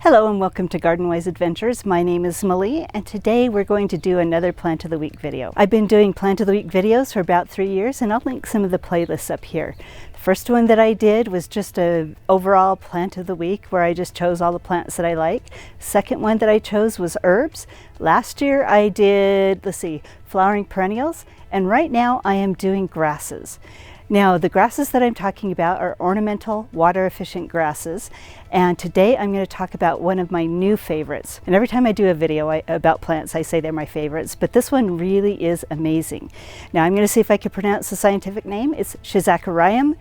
Hello and welcome to Garden Wise Adventures. My name is Malie and today we're going to do another Plant of the Week video. I've been doing Plant of the Week videos for about 3 years and I'll link some of the playlists up here. The first one that I did was just a overall Plant of the Week where I just chose all the plants that I like. Second one that I chose was herbs. Last year I did, flowering perennials, and right now I am doing grasses. Now, the grasses that I'm talking about are ornamental, water-efficient grasses, and today I'm going to talk about one of my new favorites. And every time I do a video about plants, I say they're my favorites, but this one really is amazing. Now, I'm going to see if I can pronounce the scientific name. It's Schizacharium,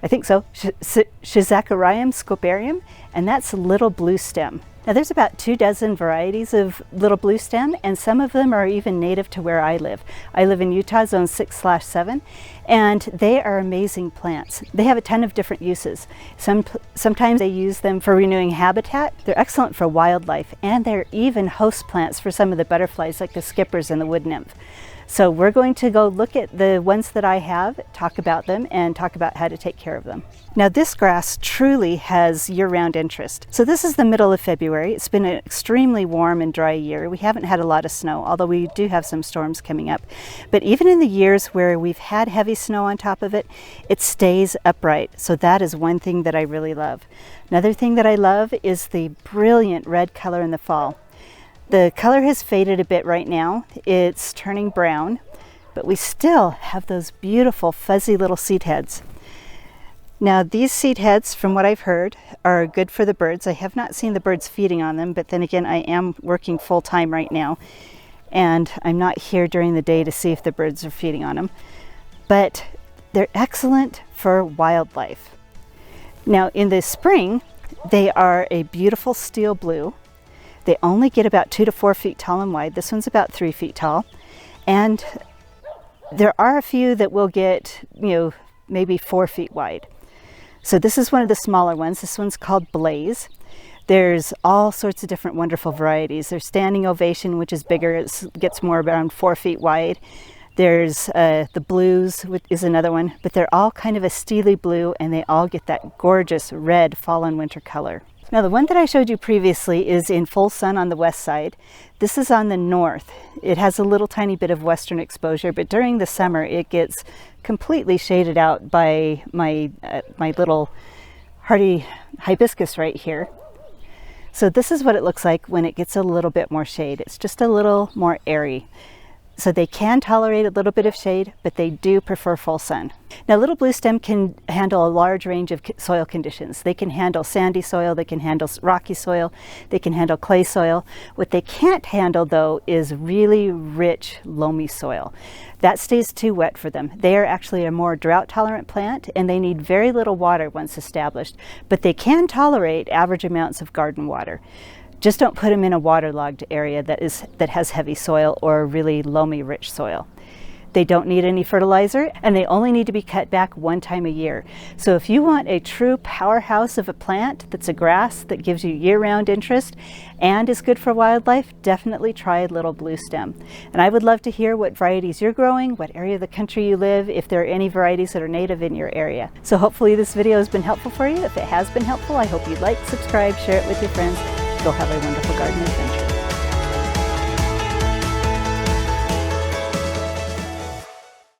I think so, Schizacharium scoparium, and that's Little Bluestem. Now there's about 24 varieties of Little Bluestem, and some of them are even native to where I live. I live in Utah, zone 6/7, and they are amazing plants. They have a ton of different uses. Sometimes they use them for renewing habitat. They're excellent for wildlife, and they're even host plants for some of the butterflies like the skippers and the wood nymph. So we're going to go look at the ones that I have, talk about them, and talk about how to take care of them. Now this grass truly has year-round interest. So this is the middle of February. It's been an extremely warm and dry year. We haven't had a lot of snow, although we do have some storms coming up. But even in the years where we've had heavy snow on top of it, it stays upright. So that is one thing that I really love. Another thing that I love is the brilliant red color in the fall. The color has faded a bit right now. It's turning brown, but we still have those beautiful fuzzy little seed heads. Now these seed heads, from what I've heard, are good for the birds. I have not seen the birds feeding on them, but then again, I am working full time right now, and I'm not here during the day to see if the birds are feeding on them. But they're excellent for wildlife. Now in the spring, they are a beautiful steel blue. They only get about 2 to 4 feet tall and wide. This one's about 3 feet tall. And there are a few that will get, maybe 4 feet wide. So this is one of the smaller ones. This one's called Blaze. There's all sorts of different wonderful varieties. There's Standing Ovation, which is bigger. It gets more around 4 feet wide. There's the Blues, which is another one. But they're all kind of a steely blue, and they all get that gorgeous red fall and winter color. Now the one that I showed you previously is in full sun on the west side. This is on the north. It has a little tiny bit of western exposure, but during the summer it gets completely shaded out by my little hardy hibiscus right here. So this is what it looks like when it gets a little bit more shade. It's just a little more airy. So they can tolerate a little bit of shade, but they do prefer full sun. Now Little Bluestem can handle a large range of soil conditions. They can handle sandy soil, they can handle rocky soil, they can handle clay soil. What they can't handle though is really rich, loamy soil. That stays too wet for them. They are actually a more drought tolerant plant and they need very little water once established, but they can tolerate average amounts of garden water. Just don't put them in a waterlogged area that has heavy soil or really loamy rich soil. They don't need any fertilizer and they only need to be cut back 1 time a year. So if you want a true powerhouse of a plant that's a grass that gives you year-round interest and is good for wildlife, definitely try Little Bluestem. And I would love to hear what varieties you're growing, what area of the country you live, if there are any varieties that are native in your area. So hopefully this video has been helpful for you. If it has been helpful, I hope you like, subscribe, share it with your friends. Go have a wonderful garden adventure.